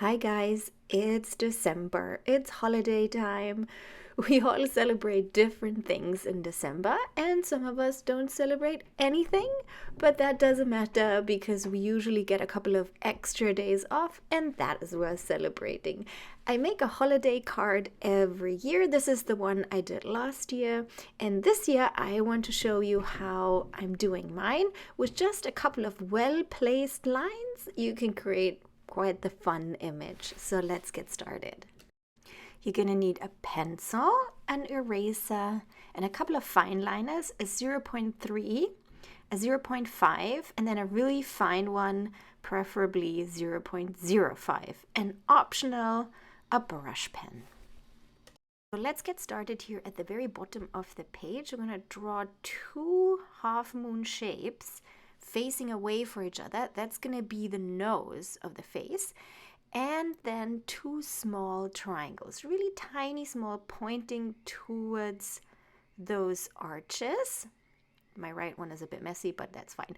Hi guys, it's December. It's holiday time. We all celebrate different things in December, and some of us don't celebrate anything, but that doesn't matter because we usually get a couple of extra days off, and that is worth celebrating. I make a holiday card every year. This is the one I did last year, and this year I want to show you how I'm doing mine with just a couple of well-placed lines. You can create quite the fun image. So let's get started. You're gonna need a pencil, an eraser, and a couple of fine liners, a 0.3, a 0.5, and then a really fine one, preferably 0.05, and optional, a brush pen. So let's get started here at the very bottom of the page. We're gonna draw two half moon shapes facing away from each other. That's going to be the nose of the face. And then two small triangles, really tiny, small, pointing towards those arches. My right one is a bit messy, but that's fine.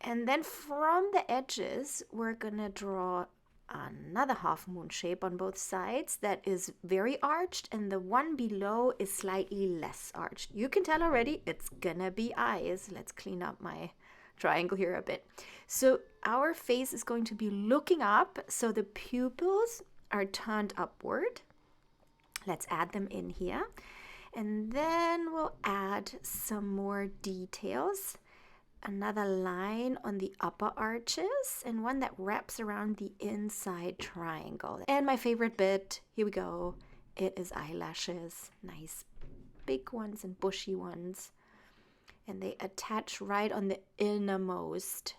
And then from the edges, we're going to draw another half moon shape on both sides that is very arched, and the one below is slightly less arched. You can tell already it's gonna be eyes. Let's clean up my triangle here a bit. So our face is going to be looking up, so the pupils are turned upward. Let's add them in here, and then we'll add some more details. Another line on the upper arches and one that wraps around the inside triangle. And my favorite bit, here we go, it is eyelashes. Nice big ones and bushy ones. And they attach right on the innermost,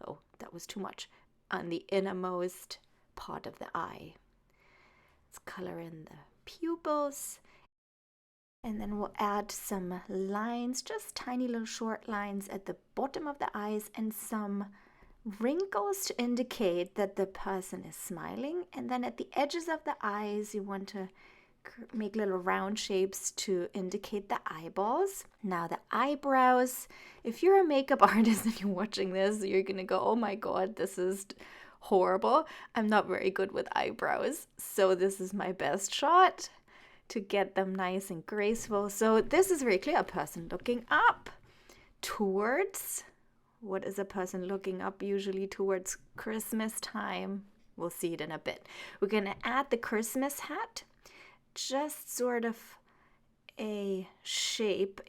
oh, that was too much, on the innermost part of the eye. Let's color in the pupils. And then we'll add some lines, just tiny little short lines at the bottom of the eyes and some wrinkles to indicate that the person is smiling. And then at the edges of the eyes, you want to make little round shapes to indicate the eyeballs. Now the eyebrows, if you're a makeup artist and you're watching this, you're gonna go, oh my god, this is horrible. I'm not very good with eyebrows, so this is my best shot to get them nice and graceful. So this is very clear, a person looking up towards, what is a person looking up usually towards? Christmas time. We'll see it in a bit. We're gonna add the Christmas hat, just sort of a shape,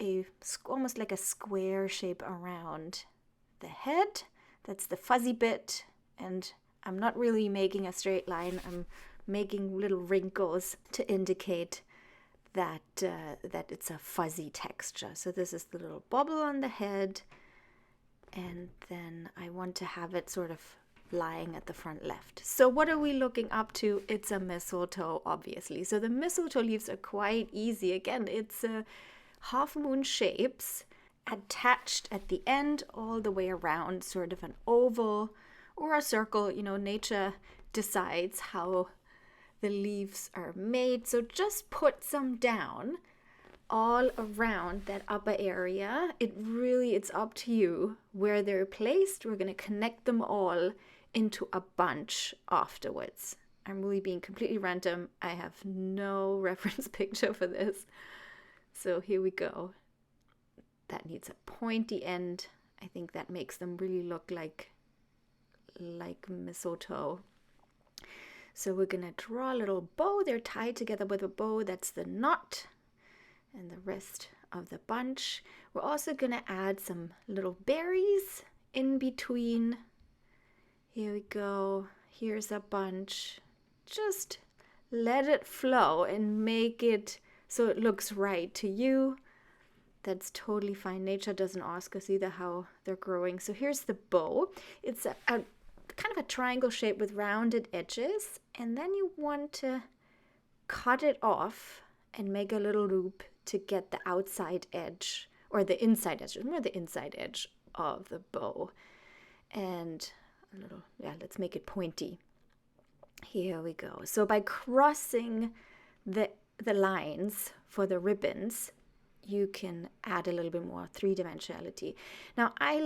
almost like a square shape around the head. That's the fuzzy bit, and I'm not really making a straight line. I'm making little wrinkles to indicate that that it's a fuzzy texture. So this is the little bubble on the head, and then I want to have it sort of lying at the front left. So what are we looking up to? It's a mistletoe, obviously. So the mistletoe leaves are quite easy. Again, it's half moon shapes attached at the end all the way around, sort of an oval or a circle. You know, nature decides how the leaves are made. So just put some down all around that upper area. It's up to you where they're placed. We're going to connect them all into a bunch afterwards. I'm really being completely random. I have no reference picture for this. So here we go. That needs a pointy end. I think that makes them really look like mistletoe. So we're gonna draw a little bow. They're tied together with a bow. That's the knot. And the rest of the bunch. We're also gonna add some little berries in between. Here we go. Here's a bunch. Just let it flow and make it so it looks right to you. That's totally fine. Nature doesn't ask us either how they're growing. So here's the bow. It's a kind of a triangle shape with rounded edges. And then you want to cut it off and make a little loop to get the outside edge, or the inside edge, more the inside edge of the bow. And a little, let's make it pointy. Here we go. So by crossing the lines for the ribbons, you can add a little bit more three-dimensionality. Now I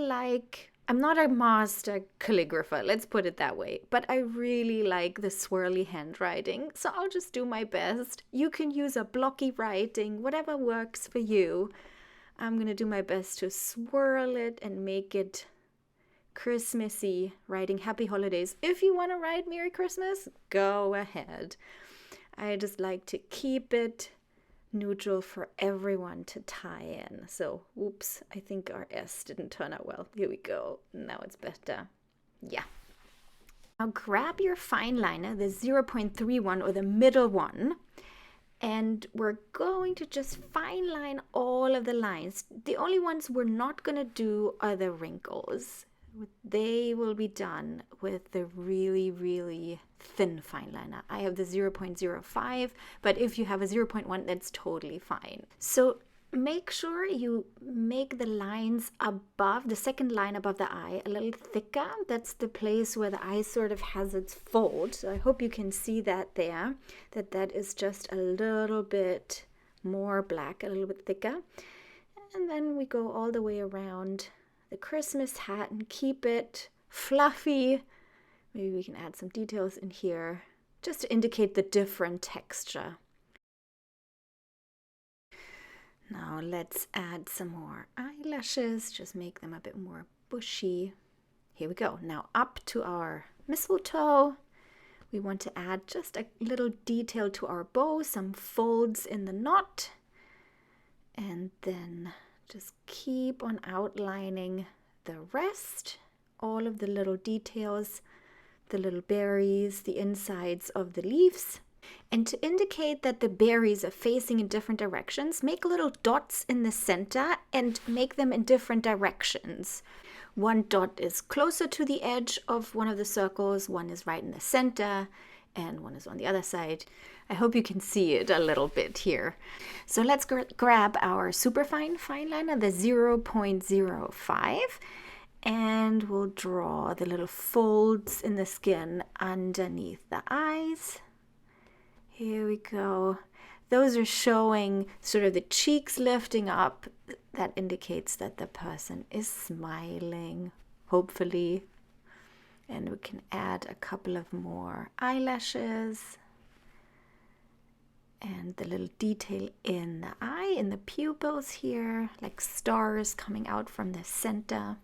I'm not a master calligrapher, let's put it that way, but I really like the swirly handwriting, so I'll just do my best. You can use a blocky writing, whatever works for you. I'm gonna do my best to swirl it and make it Christmassy, writing happy holidays. If you want to write Merry Christmas, go ahead. I just like to keep it neutral for everyone to tie in. So, oops, I think our S didn't turn out well. Here we go. Now it's better. Yeah. Now grab your fine liner, the 0.31 or the middle one, and we're going to just fine line all of the lines. The only ones we're not going to do are the wrinkles. They will be done with the really, really thin fine liner. I have the 0.05, but if you have a 0.1, that's totally fine. So make sure you make the lines above, the second line above the eye, a little thicker. That's the place where the eye sort of has its fold. So I hope you can see that there, that is just a little bit more black, a little bit thicker. And then we go all the way around the Christmas hat and keep it fluffy. Maybe we can add some details in here just to indicate the different texture. Now let's add some more eyelashes, just make them a bit more bushy. Here we go. Now up to our mistletoe. We want to add just a little detail to our bow, some folds in the knot, and then just keep on outlining the rest, all of the little details, the little berries, the insides of the leaves. And to indicate that the berries are facing in different directions, make little dots in the center and make them in different directions. One dot is closer to the edge of one of the circles, one is right in the center, and one is on the other side. I hope you can see it a little bit here. So let's grab our superfine fine liner, the 0.05, and we'll draw the little folds in the skin underneath the eyes. Here we go. Those are showing sort of the cheeks lifting up. That indicates that the person is smiling, hopefully. And we can add a couple of more eyelashes and the little detail in the eye, in the pupils here, like stars coming out from the center.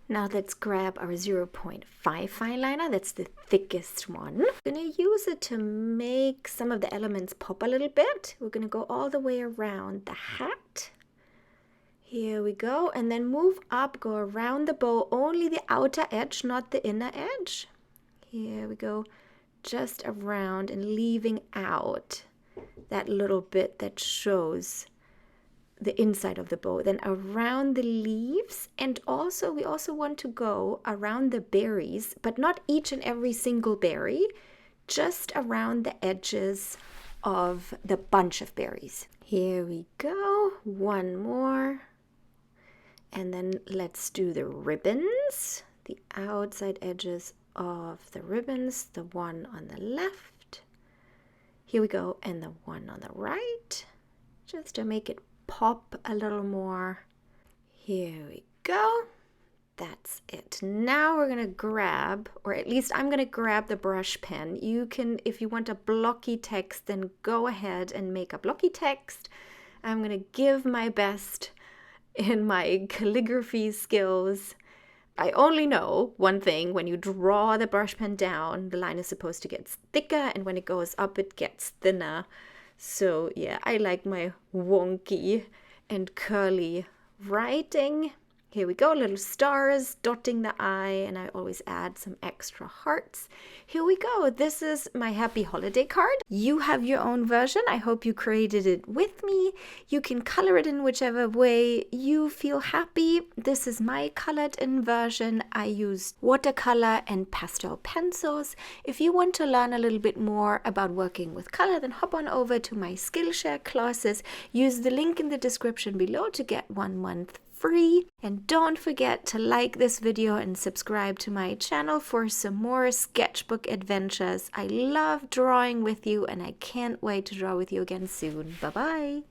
Now let's grab our 0.5 fine liner. That's the thickest one. We're going to use it to make some of the elements pop a little bit. We're going to go all the way around the hat. Here we go, and then move up, go around the bow, only the outer edge, not the inner edge. Here we go, just around and leaving out that little bit that shows the inside of the bow. Then around the leaves, and also we also want to go around the berries, but not each and every single berry, just around the edges of the bunch of berries. Here we go, one more. And then let's do the ribbons, the outside edges of the ribbons, the one on the left. Here we go, and the one on the right, just to make it pop a little more. Here we go. That's it. Now we're going to grab, or at least I'm going to grab the brush pen. You can, if you want a blocky text, then go ahead and make a blocky text. I'm going to give my best in my calligraphy skills. I only know one thing: when you draw the brush pen down, the line is supposed to get thicker, and when it goes up, it gets thinner. So yeah, I like my wonky and curly writing. Here we go, little stars dotting the eye, and I always add some extra hearts. Here we go. This is my happy holiday card. You have your own version. I hope you created it with me. You can color it in whichever way you feel happy. This is my colored in version. I used watercolor and pastel pencils. If you want to learn a little bit more about working with color, then hop on over to my Skillshare classes. Use the link in the description below to get 1 month free. And don't forget to like this video and subscribe to my channel for some more sketchbook adventures. I love drawing with you, and I can't wait to draw with you again soon. Bye bye.